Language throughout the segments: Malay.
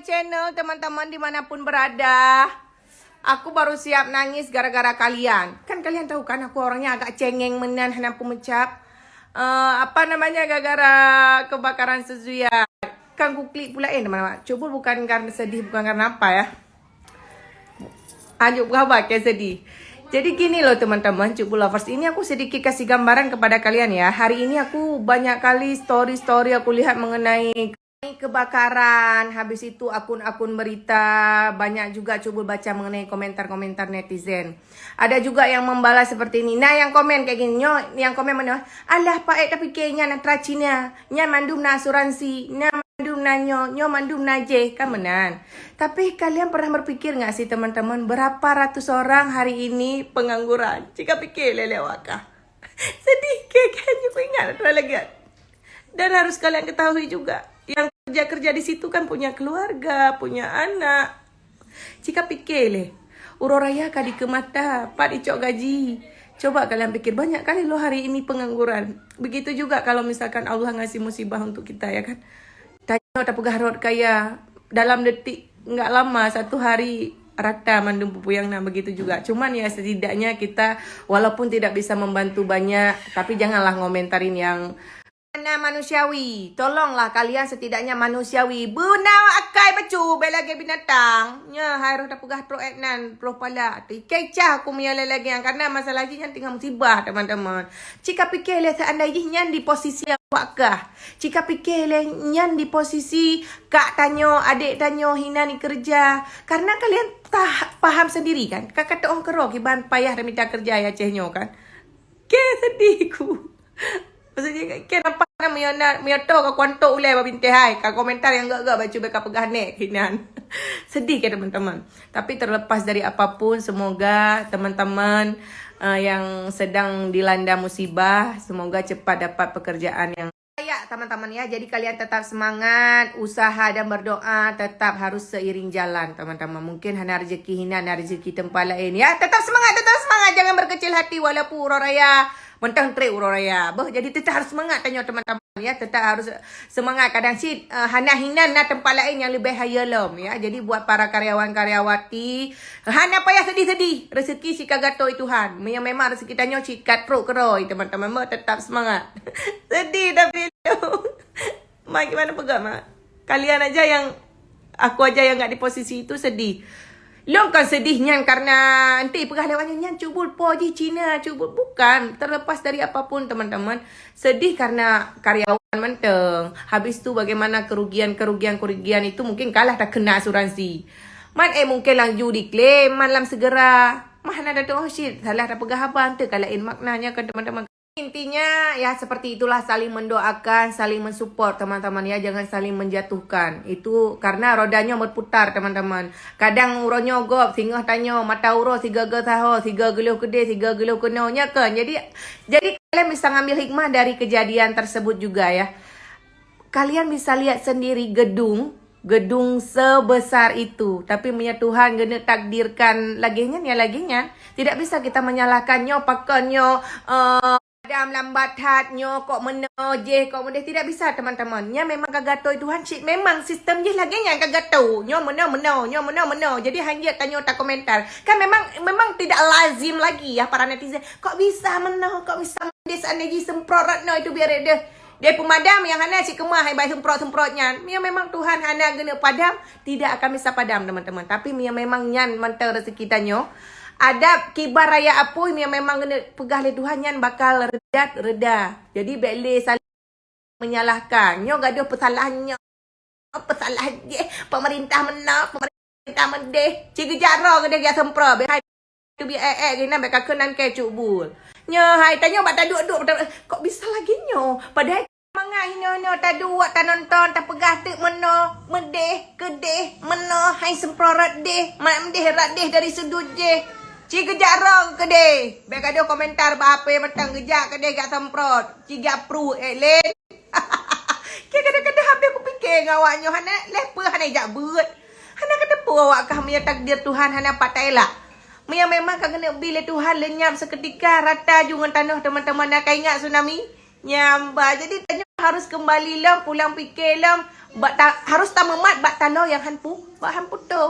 channel teman-teman dimanapun berada. Aku baru siap nangis gara-gara kalian. Kan kalian tahu kan aku orangnya agak cengeng menan hana pemecap. Gara-gara kebakaran Suzuya. Kan ku klik pula teman-teman. Coba bukan karena sedih, bukan karena apa ya. Anjuk berapa kayak sedih. Jadi gini loh teman-teman, Cubu Lovers, ini aku sedikit kasih gambaran kepada kalian ya. Hari ini aku banyak kali story aku lihat mengenai kebakaran. Habis itu akun-akun berita, banyak juga Cubu baca mengenai komentar-komentar netizen. Ada juga yang membalas seperti ini. Nah, yang komen kayak gini, yang komen mana? Alah Pak tapi kayaknya nak tracina, nya mandum na asuransi, nya mandum na nyo mandum na je, kan menan. Tapi kalian pernah berpikir nggak sih teman-teman, berapa ratus orang hari ini pengangguran? Jika pikir lelewakah? Sedih kayaknya aku ingat lagi. Dan harus kalian ketahui juga, yang kerja di situ kan punya keluarga, punya anak. Jika pikir uroraya kadi ke mata, pak dicok gaji. Coba kalian pikir, banyak kali loh hari ini pengangguran. Begitu juga kalau misalkan Allah ngasih musibah untuk kita ya kan. Tanya tak pegarot kaya dalam detik nggak lama, satu hari rata mandum pupuyang, nah begitu juga. Cuman ya setidaknya kita walaupun tidak bisa membantu banyak, tapi janganlah ngomentarin yang manusiawi. Tolonglah kalian setidaknya manusiawi. Bunau akai pacu belagi binatang. Nya harus dapugah pro etnan pro pala. Kecah aku menyala lagi yang karena masalah ini tinggal musibah teman-teman. Jika pikir seandainya di posisi awakah. Jika pikir nyan di posisi kak tanyo, adik tanyo hina ni kerja. Karena kalian tak paham sendiri kan. Kakak orang kerok iban payah dan minta kerja ya cehnyo kan. Ke sedihku. Maksudnya kenapa miyoto ka kwanto ulai babinte hai ka komentar yang enggak baca beka pegane kinan. Sedih kan teman-teman. Tapi terlepas dari apapun, semoga teman-teman yang sedang dilanda musibah semoga cepat dapat pekerjaan yang layak teman-teman ya. Jadi kalian tetap semangat, usaha dan berdoa tetap harus seiring jalan teman-teman. Mungkin hana rezeki hina, hana rezeki tempat lain ya. Tetap semangat, jangan berkecil hati walaupun uroraya mentang tre uroraya. Jadi tetap harus semangat tanya teman-teman ya, tetap harus semangat. Kadang sih hana hinan na tempat lain yang lebih hayalom ya. Jadi buat para karyawan-karyawati, hana payah sedih-sedih. Rezeki si kagatoi Tuhan. Yang memang rezeki tanyo si katro keroi teman-teman. Tetap semangat. Sedih tapi mak gimana pegang mak? Kalian aja yang aku aja yang enggak di posisi itu sedih. Lo kan sedihnya karena nanti pegah lewatnya nyan cubul poji Cina cubul, bukan terlepas dari apapun teman-teman. Sedih karena karyawan menteng. Habis tu bagaimana kerugian itu mungkin kalah tak kena asuransi. Mungkin lang judi klaim malam segera. Mana ada tu shit salah tak pegah apa tu kalain maknanya kan teman-teman. Intinya ya seperti itulah, saling mendoakan, saling mensupport teman-teman ya, jangan saling menjatuhkan. Itu karena rodanya berputar teman-teman. Kadang uronya gop, singgah tanyo, mata uro siga taho, siga geluh kede, siga geluh kenonya kan. Jadi kalian bisa ngambil hikmah dari kejadian tersebut juga ya. Kalian bisa lihat sendiri gedung sebesar itu, tapi punya Tuhan gena takdirkan laginya. Tidak bisa kita menyalahkannya pakannya Adam lambat hatnyo kok menojeh kok mendeh, tidak bisa teman-teman. Nya memang kagatoi Tuhan cik, memang sistem je lagi yang kagatou. Nyo meno. Jadi hanya tanya tak komentar. Kan memang tidak lazim lagi ya para netizen. Kok bisa meno, kok bisa mendeh seandainya semprot no itu biar dia pemadam yang hana si kemah hai bai semprotnya. Mia memang Tuhan hana gena padam, tidak akan bisa padam teman-teman. Tapi mia memang nyan mentang rezeki tanyo. Ada kibar raya apui yang memang kena pegah le Tuhan yang bakal reda. Jadi bele saling menyalahkan. Nyo gak ada pesalahannya. Pesalahan je. Pemerintah mendeh. Ciga jaro ke dia sempra. Behai tu bi gina beka kenan ke cubul. Nyo hai tanya bak tak duk kok bisa lagi nyo. Padahal mangai nyo tak duk tak nonton tak pegah tu meno medeh kedeh meno hai semprot deh. Mak mendeh rat deh dari sudut je. Cik gejak rong ke deh. Baik ada komentar apa yang mentang gejak ke deh gak semprot. Cik gak pru len. Kadang-kadang habis aku fikir dengan awaknya. Hana lepa hana ijak buat. Hana kata apa awak kah punya takdir Tuhan hana patai lah. Mia memang kau kena bila Tuhan lenyap seketika rata jungan tanah teman-teman nak ingat tsunami. Nyamba. Jadi tanya harus kembali lah pulang fikir lah. harus tamemat bak talo yang hanpu, bak hanpu tu.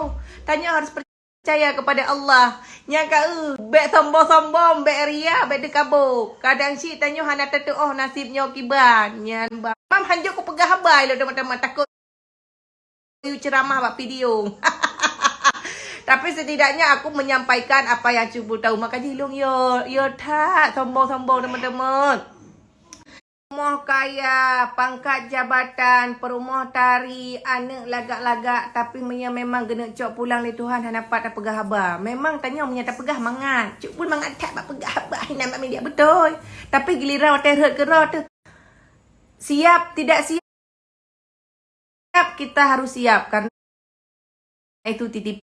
Tanya harus percaya kepada Allah. Nyangka bek sombong-sombong, bek ria, bek dekabuk. Kadang si tanya hana tetu nasibnya kiban. Nyan bang. Mam hanjuk ku pegah habai lo teman-teman takut ceramah bak video. Tapi setidaknya aku menyampaikan apa yang cubu tahu. Maka jilung yo tak sombong-sombong teman-teman. Rumah kaya, pangkat jabatan, perumah tari, anak lagak-lagak. Tapi memang kena cok pulang le Tuhan. Han dapat tak pegah haba. Memang tanya punya tak pegah mangat. Cuk pun mangat tak bak pegah haba. Nampak media betul. Tapi giliran terhut kerah tu. Siap, tidak siap. Kita harus siap. Karena itu titip.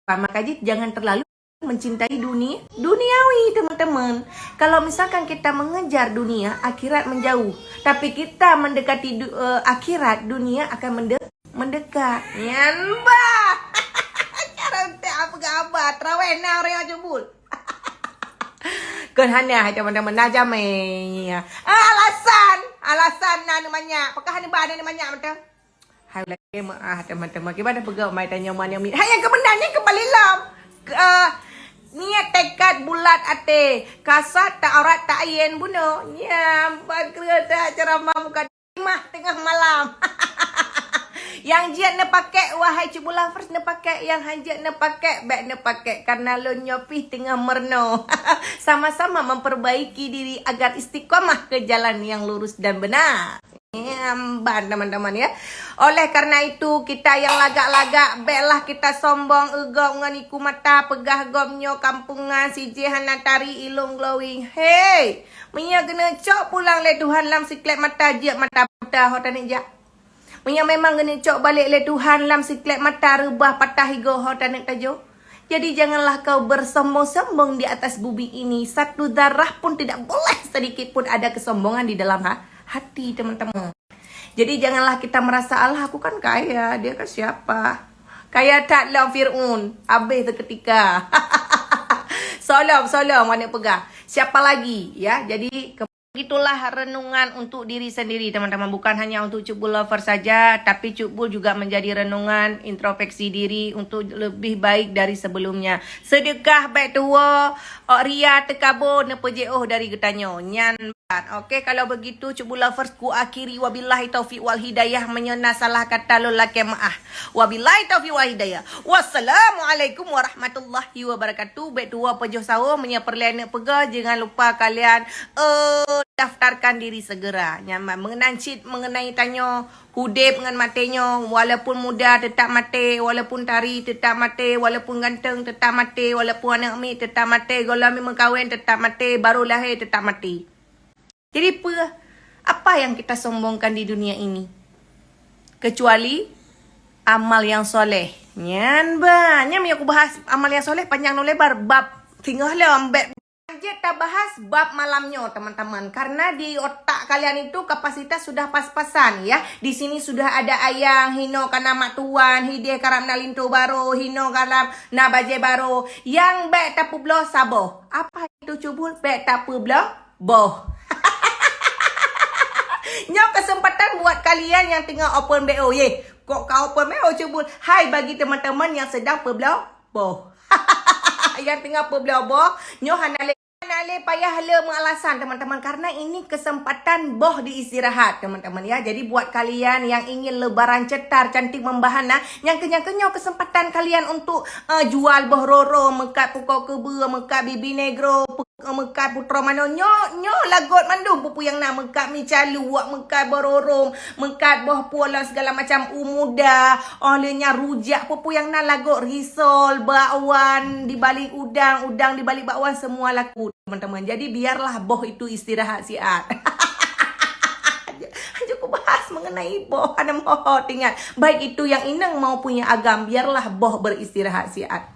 Maka jangan terlalu mencintai duniawi teman-teman. Kalau misalkan kita mengejar dunia, akhirat menjauh. Tapi kita mendekati akhirat, dunia akan mendekat. Nyanba. Cara apa apa traweh na orang jebul. Kan hanya teman-teman najame. Alasan na namanya. Apakah ni ba ada namanya betul? Hai lagi teman-teman. Gimana pegawai mai tanya mana yang hai yang kebenarnya kembali lam. Niat tekad bulat ate kasat tak aurat tak ayen buno nyampak kereta ceramah muka mah tengah malam. Yang jiat ne pakai wahai cubula first ne pakai, yang hanjat ne pakai baik ne pakai karena lo nyopi tengah merno. Sama-sama memperbaiki diri agar istiqomah ke jalan yang lurus dan benar. Ban teman-teman ya. Oleh karena itu kita yang lagak-lagak belah kita sombong egok nganiku mata pegah gomnyo kampungan si jehana tari ilung glowing. Hey, Mia kena cok pulang le Tuhan lam siklet mata je mata patah hotan jak. Mia memang kena cok balik le Tuhan lam siklet mata rubah patah higo hotan tajo. Jadi janganlah kau bersombong-sombong di atas bumi ini. Satu darah pun tidak boleh sedikit pun ada kesombongan di dalam hati teman-teman. Jadi janganlah kita merasa Allah aku kan kaya, dia kan siapa? Kaya tak lah Fir'un, habis seketika. Solam mana pegang. Siapa lagi ya? Jadi itulah renungan untuk diri sendiri teman-teman. Bukan hanya untuk Cukbul Lover saja, tapi Cukbul juga menjadi renungan introspeksi diri untuk lebih baik dari sebelumnya. Sedekah baik tua, ria tekabur nepejeuh dari getanyo. Nyan. Okey, kalau begitu Cukbul Lovers ku akhiri wabillahi taufiq wal hidayah, menyena salah kata lelaki maaf. Wabillahi taufiq wal hidayah. Wassalamualaikum warahmatullahi wabarakatuh. Baik tua pejuh sahur menyeperlian pega, jangan lupa kalian daftarkan diri segera. Nyaman mengenai tanyo hudib dengan matenya, walaupun muda tetap mati, walaupun tari tetap mati, walaupun ganteng tetap mati, walaupun anak mi tetap mati, golami mengkawin tetap mati, baru lahir tetap mati. Jadi apa yang kita sombongkan di dunia ini? Kecuali amal yang soleh. Nyan banyak yang aku bahas amal yang soleh panjang no lebar bab tinggal lah ambek tak bahas bab malamnya teman-teman, karena di otak kalian itu kapasitas sudah pas-pasan ya. Di sini sudah ada ayang hino kana mak tuan, hideh karam na linto baro, hino karam na baje baro, yang bek tapu blo sabo. Apa itu cubul bek tapu blo boh. Nyok kesempatan buat kalian yang tengah open BO. Kok kau open BO cubul? Hai bagi teman-teman yang sedang perblau boh. Yang tengah perblau boh, nyok hanale payah le mengalasan teman-teman, karena ini kesempatan boh diistirahat teman-teman ya. Jadi buat kalian yang ingin lebaran cetar cantik membahana, yang kenyang-kenyang kesempatan kalian untuk jual boh roro, mekat pukau keba, mekat bibi negro, mekat putra mano nyo lagot mandum pupu yang nak mekat mi calu, wak mekat boh roro, mekat boh puala segala macam umuda, olehnya rujak pupu yang nak lagot risol, bakwan di balik udang di balik bakwan semua laku teman-teman. Jadi biarlah boh itu istirahat siat. Aku bahas mengenai boh ada moho tinggal. Baik itu yang inang maupun yang agam, biarlah boh beristirahat siat.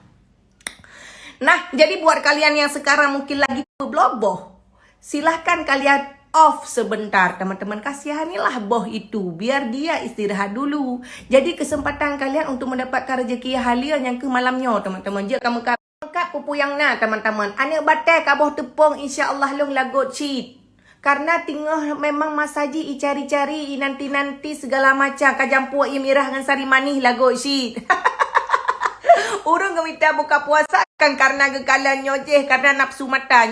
Nah, jadi buat kalian yang sekarang mungkin lagi beloboh, silahkan kalian off sebentar teman-teman. Kasihanilah boh itu, biar dia istirahat dulu. Jadi kesempatan kalian untuk mendapatkan rezeki halian yang ke malamnya teman-teman. Jika kamu pupu yang na teman-teman, anak batai kaboh tepung insya-Allah long lagot cheat. Karena tinggal memang masaji cari-cari nanti-nanti segala macam kajampu imirah dengan sari manih lagu si. Urung gemita buka puasa kan karena gekalan nyojeh karena nafsu mata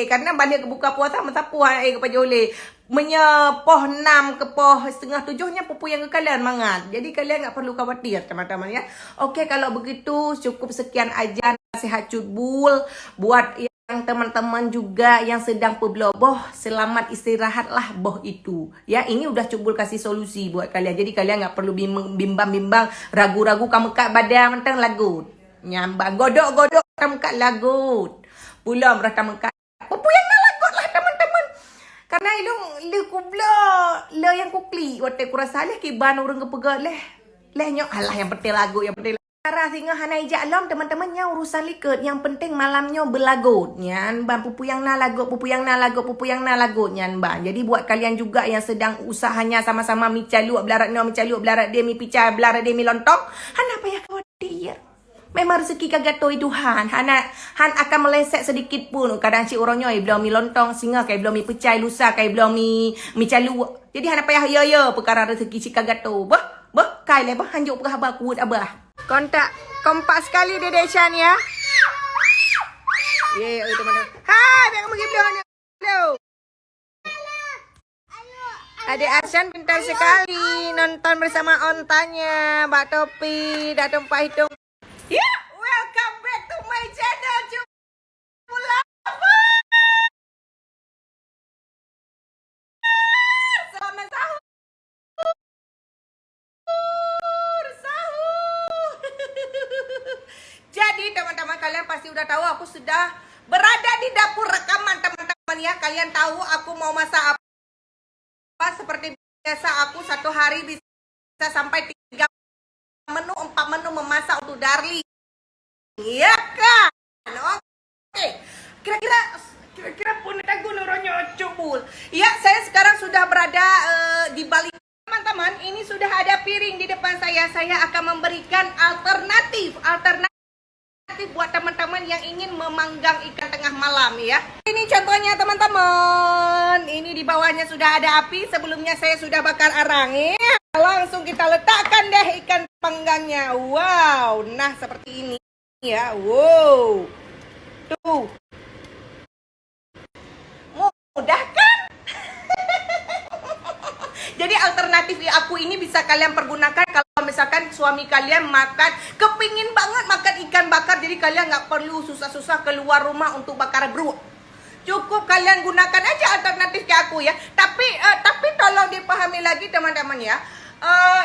karena balik ke buka puasa masa puan kepada oleh menyepoh 6 ke poh setengah 7-nya pupu yang kekalian mangat. Jadi kalian nggak perlu khawatir teman-teman ya. Oke, kalau begitu cukup sekian aja nasihat cubul buat yang teman-teman juga yang sedang pebloboh, selamat istirahatlah boh itu. Ya, ini udah cubul kasih solusi buat kalian. Jadi kalian nggak perlu bimbang-bimbang, ragu-ragu kamu kak badan mentang lagut. Nyambang godok-godok kamu kak lagut. Pulang berata mengkat. Pupuyang na lagut lah teman-teman. Karena lu kublo, lo yang kukli, waktu kurasa leh kiban orang kepegat leh. Lehnya alah yang penting lagu, yang penting Arah singa hanai jalom teman-temannya urusan liket. Yang penting malamnya berlagut. Nyan ban pupu yang na lagut, pupu yang na lagut, pupu yang na lagut nyan ban. Jadi buat kalian juga yang sedang usahanya sama-sama mi calu belarat no mi calu belarat dia mi pica belarat dia mi lontong. Han apa ya khawatir. Memang rezeki kagak toi Tuhan. Han akan meleset sedikit pun. Kadang si orangnya belum mi lontong singa kayak belum mi pecai lusa kayak belum mi calu. Jadi han apa ya perkara rezeki si kagak to. Bah kai le bah hanjuk perkara kuat abah. Kontak kompak sekali Dede Shan ya. Ye, teman-teman. Hai, biar kamu gitu halo. Adik Arsan pintar sekali nonton bersama ontanya, Mbak Topi, Dak Tumpah Hitung. Ya, welcome back to my channel, Cubula. Selamat sahur. Jadi teman-teman kalian pasti udah tahu aku sudah berada di dapur rekaman teman-teman ya. Kalian tahu aku mau masak apa? Seperti biasa aku satu hari bisa sampai 3 menu, 4 menu memasak untuk Darling. Iya kan? Oke. Kira-kira pun tagu nuronyo cubul. Ya, saya sekarang sudah berada di balik teman-teman. Ini sudah ada piring di depan saya. Saya akan memberikan alternatif buat teman-teman yang ingin memanggang ikan tengah malam ya. Ini contohnya teman-teman. Ini di bawahnya sudah ada api. Sebelumnya saya sudah bakar arang ya. Langsung kita letakkan deh ikan panggangnya. Wow, nah seperti ini ya. Wow. Tuh. Mudah kan? Jadi alternatif aku ini bisa kalian pergunakan kalau misalkan suami kalian kepingin banget makan ikan bakar, jadi kalian nggak perlu susah-susah keluar rumah untuk bakar beruang. Cukup kalian gunakan aja alternatif kayak aku ya. Tapi tolong dipahami lagi teman-teman ya.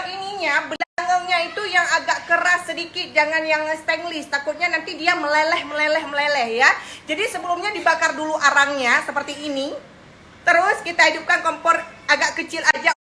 Ininya belakangnya itu yang agak keras sedikit, jangan yang stainless. Takutnya nanti dia meleleh ya. Jadi sebelumnya dibakar dulu arangnya seperti ini. Terus kita hidupkan kompor agak kecil aja